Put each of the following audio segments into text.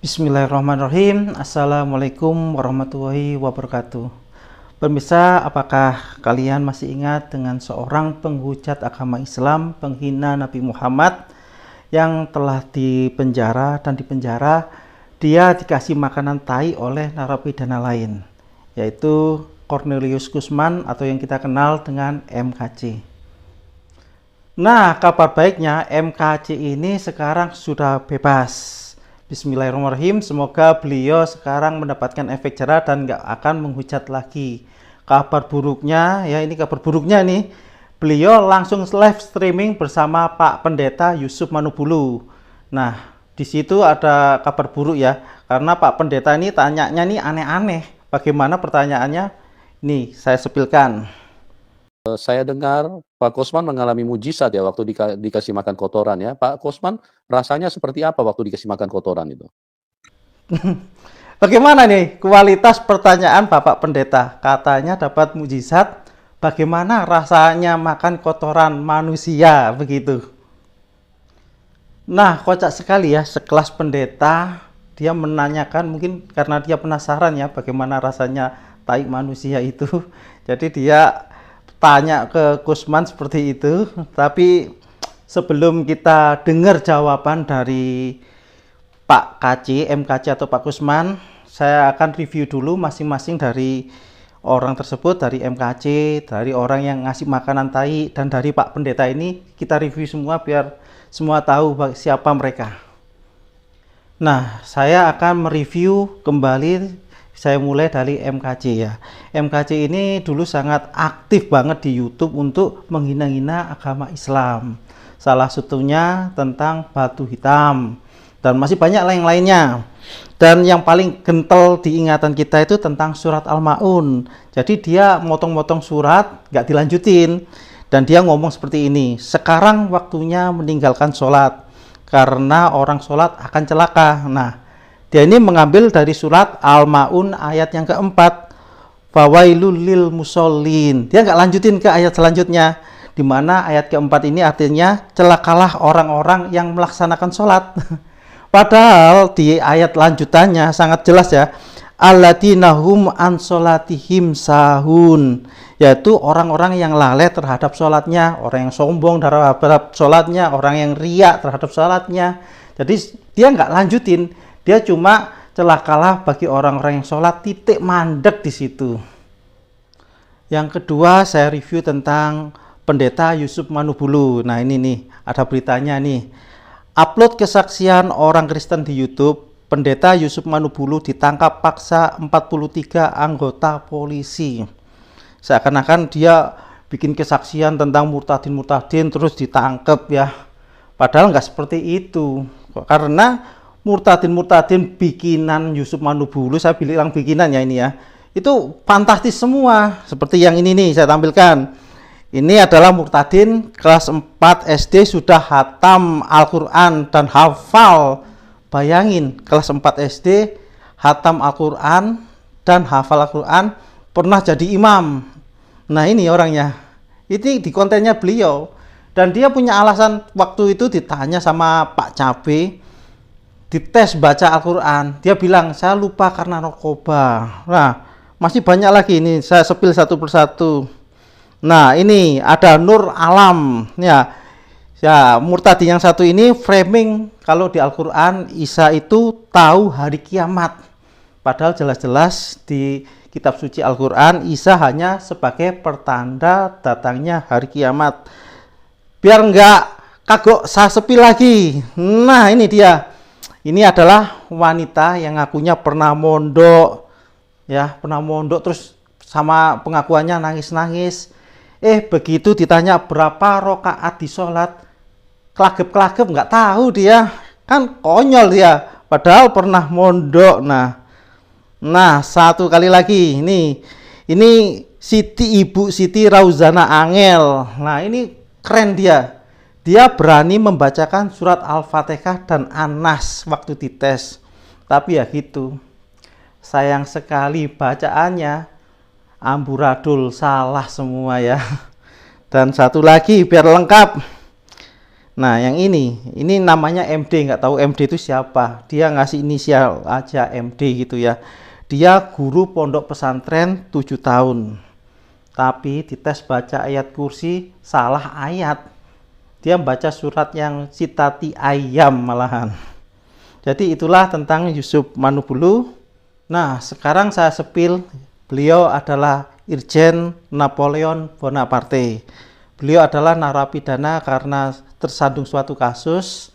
Bismillahirrahmanirrahim. Assalamualaikum warahmatullahi wabarakatuh. Pemirsa, apakah kalian masih ingat dengan seorang penghujat agama Islam, penghina Nabi Muhammad yang telah dipenjara dan dipenjara, dia dikasih makanan tai oleh narapidana lain, yaitu Cornelius Guzman atau yang kita kenal dengan MKC. Nah, kabar baiknya MKC ini sekarang sudah bebas. Bismillahirrahmanirrahim, semoga beliau sekarang mendapatkan efek jerah dan nggak akan menghujat lagi. Kabar buruknya, ya ini kabar buruknya nih, beliau langsung live streaming bersama Pak Pendeta Yusuf Manubulu. Nah, di situ ada kabar buruk ya, karena Pak Pendeta ini tanyanya nih aneh-aneh. Bagaimana pertanyaannya? Nih, saya sepilkan. Saya dengar Pak Kosman mengalami mujizat ya waktu dikasih makan kotoran ya. Pak Kosman rasanya seperti apa waktu dikasih makan kotoran itu? Bagaimana nih kualitas pertanyaan Bapak Pendeta? Katanya dapat mujizat. Bagaimana rasanya makan kotoran manusia begitu? Nah, kocak sekali ya, sekelas pendeta dia menanyakan, mungkin karena dia penasaran ya bagaimana rasanya tai manusia itu. Jadi dia tanya ke Guzman seperti itu. Tapi sebelum kita dengar jawaban dari Pak KC, MKC atau Pak Guzman, saya akan review dulu masing-masing dari orang tersebut, dari MKC, dari orang yang ngasih makanan tai, dan dari Pak Pendeta ini. Kita review semua biar semua tahu siapa mereka. Nah, saya akan mereview kembali. Saya mulai dari MKC ya. MKC ini dulu sangat aktif banget di YouTube untuk menghina-hina agama Islam. Salah satunya tentang batu hitam. Dan masih banyak lain-lainnya. Dan yang paling kental di ingatan kita itu tentang surat Al-Ma'un. Jadi dia motong-motong surat, nggak dilanjutin. Dan dia ngomong seperti ini, sekarang waktunya meninggalkan sholat. Karena orang sholat akan celaka. Nah, dia ini mengambil dari surat Al-Ma'un ayat yang keempat. Fawailul lil musallin. Dia nggak lanjutin ke ayat selanjutnya. Di mana ayat keempat ini artinya celakalah orang-orang yang melaksanakan sholat. Padahal di ayat lanjutannya sangat jelas ya. Alladzina hum an sholatihim sahun. Yaitu orang-orang yang lalai terhadap sholatnya. Orang yang sombong terhadap sholatnya. Orang yang riak terhadap sholatnya. Jadi dia nggak lanjutin. Dia cuma celakalah bagi orang-orang yang sholat, titik mandek di situ. Yang kedua, saya review tentang Pendeta Yusuf Manubulu. Nah ini nih, ada beritanya nih. Upload kesaksian orang Kristen di YouTube, Pendeta Yusuf Manubulu ditangkap paksa 43 anggota polisi. Seakan-akan dia bikin kesaksian tentang murtadin-murtadin terus ditangkap ya. Padahal nggak seperti itu. Karena murtadin-murtadin bikinan Yusuf Manubulu, saya bilang bikinan ya ini ya, itu fantastis semua. Seperti yang ini nih saya tampilkan. Ini adalah murtadin kelas 4 SD sudah hatam Al-Quran dan hafal. Bayangin, kelas 4 SD hatam Al-Quran dan hafal Al-Quran, pernah jadi imam. Nah ini orangnya, ini di kontennya beliau. Dan dia punya alasan waktu itu ditanya sama Pak Cabe, dites baca Al-Quran, dia bilang saya lupa karena narkoba. Nah masih banyak lagi ini, saya sepil satu persatu. Nah ini ada Nur Alam ya, ya murtadi yang satu ini framing kalau di Al-Quran Isa itu tahu hari kiamat, padahal jelas-jelas di kitab suci Al-Quran Isa hanya sebagai pertanda datangnya hari kiamat. Biar enggak kagok, saya sepil lagi. Nah ini dia. Ini adalah wanita yang ngakunya pernah mondok, ya pernah mondok terus sama pengakuannya nangis-nangis. Begitu ditanya berapa rokaat di sholat, kelagep-kelagep nggak tahu dia, kan konyol dia. Padahal pernah mondok. Nah satu kali lagi, ini Ibu Siti Rauzana Angel. Nah ini keren dia. Dia berani membacakan surat Al-Fatihah dan An-Nas waktu dites. Tapi ya gitu, sayang sekali bacaannya amburadul, salah semua ya. Dan satu lagi biar lengkap. Nah, yang ini namanya MD, nggak tahu MD itu siapa. Dia ngasih inisial aja MD gitu ya. Dia guru pondok pesantren 7 tahun. Tapi dites baca ayat kursi salah ayat. Dia baca surat yang citati ayam malahan. Jadi itulah tentang Yusuf Manubulu. Nah, sekarang saya sepil, beliau adalah Irjen Napoleon Bonaparte. Beliau adalah narapidana karena tersandung suatu kasus,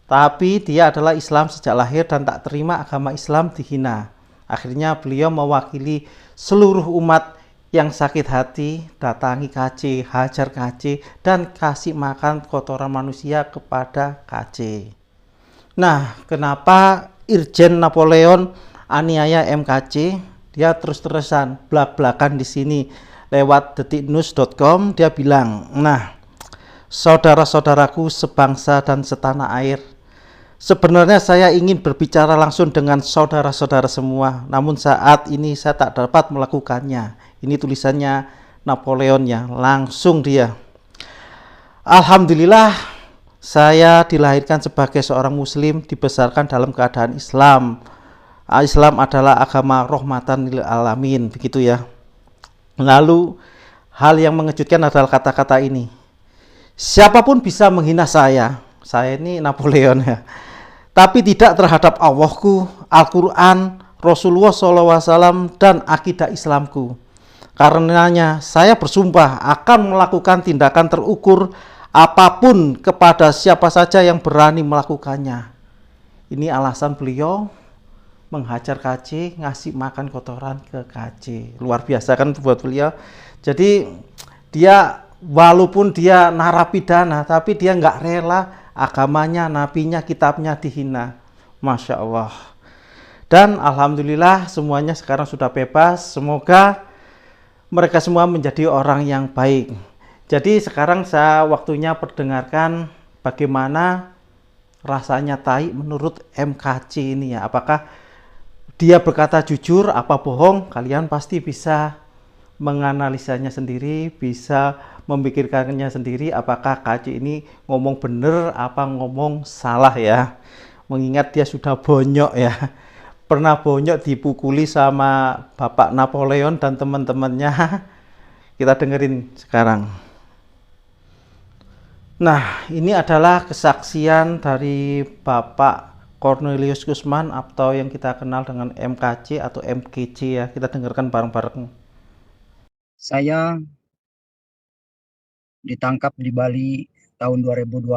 tapi dia adalah Islam sejak lahir dan tak terima agama Islam dihina. Akhirnya beliau mewakili seluruh umat yang sakit hati datangi KC, hajar KC, dan kasih makan kotoran manusia kepada KC. Nah, kenapa Irjen Napoleon aniaya MKC? Dia terus-terusan blak-blakan di sini lewat detiknews.com. Dia bilang, nah, saudara-saudaraku sebangsa dan setanah air, sebenarnya saya ingin berbicara langsung dengan saudara-saudara semua, namun saat ini saya tak dapat melakukannya. Ini tulisannya Napoleon ya, langsung dia. Alhamdulillah, saya dilahirkan sebagai seorang muslim, dibesarkan dalam keadaan Islam. Islam adalah agama rahmatan lil alamin, begitu ya. Lalu hal yang mengejutkan adalah kata-kata ini. Siapapun bisa menghina saya ini Napoleon ya. Tapi tidak terhadap Allahku, Al-Quran, Rasulullah SAW, dan akidah Islamku. Karenanya saya bersumpah akan melakukan tindakan terukur apapun kepada siapa saja yang berani melakukannya. Ini alasan beliau menghajar KC, ngasih makan kotoran ke KC. Luar biasa kan buat beliau. Jadi dia walaupun dia narapidana, tapi dia nggak rela agamanya, nabinya, kitabnya dihina. Masya Allah. Dan alhamdulillah semuanya sekarang sudah bebas. Semoga mereka semua menjadi orang yang baik. Jadi sekarang saya waktunya perdengarkan bagaimana rasanya tai menurut MKC ini ya. Apakah dia berkata jujur apa bohong? Kalian pasti bisa menganalisanya sendiri, bisa memikirkannya sendiri. Apakah KC ini ngomong bener apa ngomong salah ya? Mengingat dia sudah bonyok ya, pernah bonyok dipukuli sama Bapak Napoleon dan teman-temannya. Kita dengerin sekarang. Nah, ini adalah kesaksian dari Bapak Cornelius Guzman atau yang kita kenal dengan MKC atau MKC ya. Kita dengarkan bareng-bareng. Saya ditangkap di Bali tahun 2021,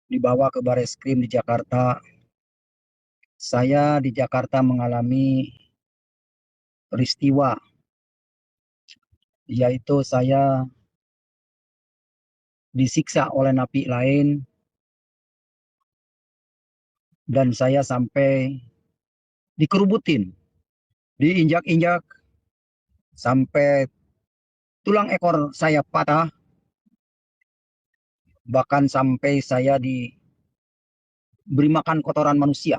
dibawa ke Bareskrim di Jakarta. Saya di Jakarta mengalami peristiwa, yaitu saya disiksa oleh napi lain, dan saya sampai dikerubutin, diinjak-injak, sampai tulang ekor saya patah, bahkan sampai saya diberi makan kotoran manusia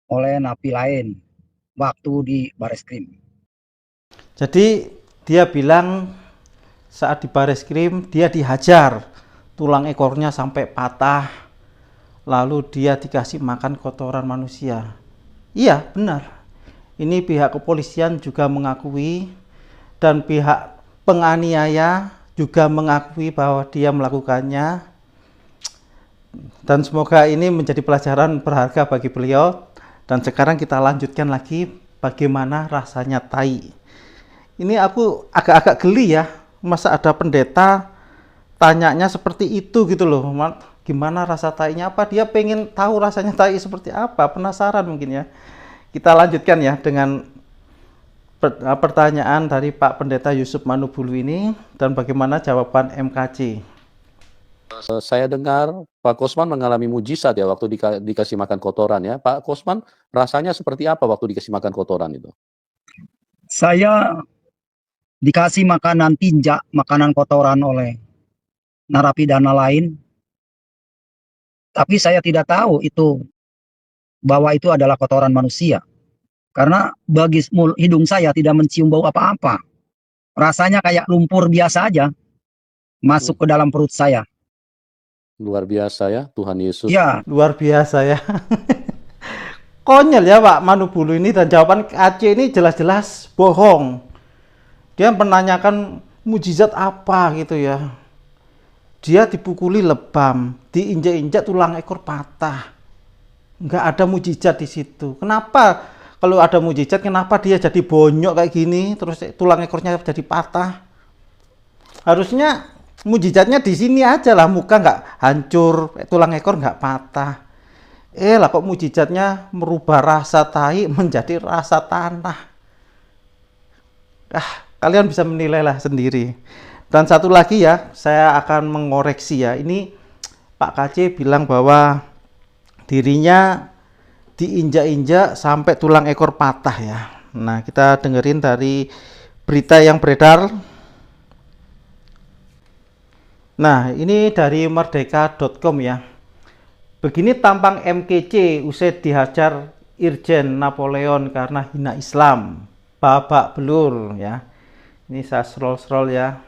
oleh napi lain waktu di Bareskrim. Jadi dia bilang saat di Bareskrim dia dihajar, tulang ekornya sampai patah, lalu dia dikasih makan kotoran manusia. Iya, benar. Ini pihak kepolisian juga mengakui dan pihak penganiaya juga mengakui bahwa dia melakukannya. Dan semoga ini menjadi pelajaran berharga bagi beliau. Dan sekarang kita lanjutkan lagi bagaimana rasanya tai. Ini aku agak-agak geli ya. Masa ada pendeta tanyanya seperti itu gitu loh. Gimana rasa tainya? Apa dia pengen tahu rasanya tai seperti apa? Penasaran mungkin ya. Kita lanjutkan ya dengan pertanyaan dari Pak Pendeta Yusuf Manubulu ini dan bagaimana jawaban MKC. Saya dengar Pak Kosman mengalami mujizat ya waktu dikasih makan kotoran ya. Pak Kosman rasanya seperti apa waktu dikasih makan kotoran itu? Saya dikasih makanan tinja, makanan kotoran oleh narapidana lain, tapi saya tidak tahu itu bahwa itu adalah kotoran manusia, karena bagi hidung saya tidak mencium bau apa-apa. Rasanya kayak lumpur biasa aja. masuk ke dalam perut saya. Luar biasa ya, Tuhan Yesus. Ya, Luar biasa ya. Konyol ya Pak Manubulu ini, dan jawaban Aceh ini jelas-jelas bohong. Dia menanyakan mujizat apa gitu ya. Dia dipukuli lebam, diinjak-injak tulang ekor patah. Nggak ada mujizat di situ. Kenapa kalau ada mujizat, kenapa dia jadi bonyok kayak gini, terus tulang ekornya jadi patah? Harusnya mujizatnya di sini aja lah, muka nggak hancur, tulang ekor nggak patah. Lah kok mujizatnya merubah rasa tai menjadi rasa tanah. Kalian bisa menilai lah sendiri. Dan satu lagi ya, saya akan mengoreksi ya. Ini Pak KC bilang bahwa dirinya diinjak-injak sampai tulang ekor patah ya. Nah, kita dengerin dari berita yang beredar. Nah, ini dari merdeka.com ya. Begini tampang MKC usai dihajar Irjen Napoleon karena hina Islam. Babak belur ya. Ini saya scroll ya.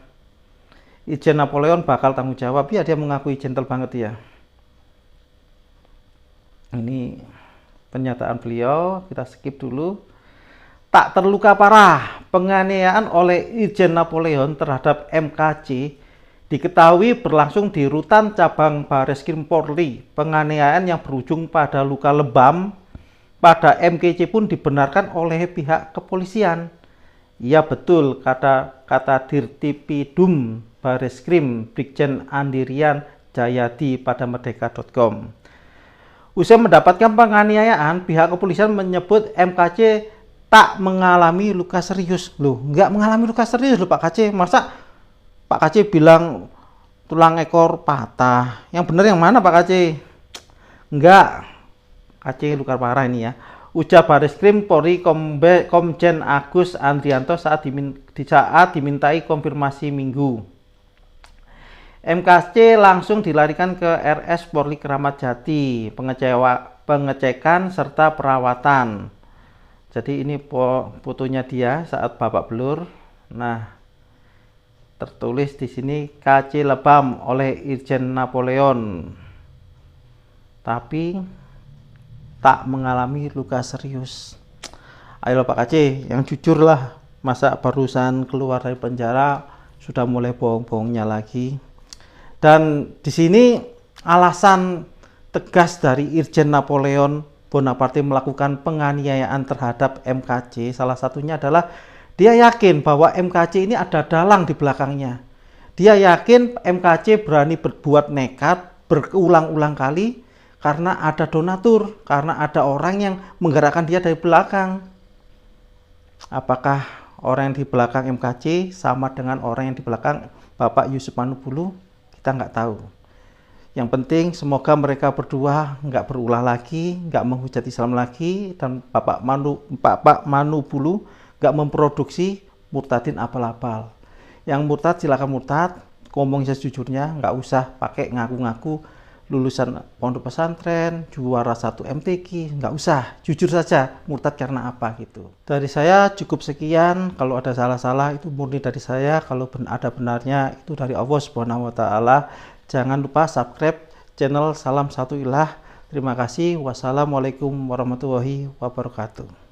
Irjen Napoleon bakal tanggung jawab ya, dia mengakui gentle banget ya. Ini pernyataan beliau, kita skip dulu. Tak terluka parah, penganiayaan oleh Irjen Napoleon terhadap MKC diketahui berlangsung di Rutan Cabang Bareskrim Polri. Penganiayaan yang berujung pada luka lebam pada MKC pun dibenarkan oleh pihak kepolisian. Iya betul, kata Dirtipidum Bareskrim Brigjen Andirian Jayadi pada merdeka.com. Usai mendapatkan penganiayaan, pihak kepolisian menyebut MKC tak mengalami luka serius. Loh, nggak mengalami luka serius loh Pak KC. Masa Pak KC bilang tulang ekor patah? Yang benar yang mana Pak KC? Enggak. KC luka parah ini ya. Ujar Bareskrim Polri Komjen Agus Andrianto saat dimintai konfirmasi Minggu. MKC langsung dilarikan ke RS Polri Kramat Jati, pengecekan serta perawatan. Jadi ini fotonya dia saat babak belur. Nah, tertulis di sini KC lebam oleh Irjen Napoleon, tapi tak mengalami luka serius. Ayo Pak KC, yang jujur lah. Masa barusan keluar dari penjara sudah mulai bohong-bohongnya lagi. Dan di sini alasan tegas dari Irjen Napoleon Bonaparte melakukan penganiayaan terhadap MKC, salah satunya adalah dia yakin bahwa MKC ini ada dalang di belakangnya. Dia yakin MKC berani berbuat nekat berulang-ulang kali karena ada donatur, karena ada orang yang menggerakkan dia dari belakang. Apakah orang yang di belakang MKC sama dengan orang yang di belakang Bapak Yusuf Manubulu? Kita nggak tahu. Yang penting semoga mereka berdua nggak berulah lagi, nggak menghujat Islam lagi, dan Bapak Manubulu nggak memproduksi murtadin apal-apal. Yang murtad silakan murtad, ngomong sejujurnya, nggak usah pakai ngaku-ngaku lulusan pondok pesantren, juara 1 MTQ, nggak usah, jujur saja murtad karena apa gitu. Dari saya cukup sekian. Kalau ada salah-salah itu murni dari saya, kalau ada benarnya itu dari Allah Subhanahu wa taala. Jangan lupa subscribe channel Salam Satu Ilah. Terima kasih. Wassalamualaikum warahmatullahi wabarakatuh.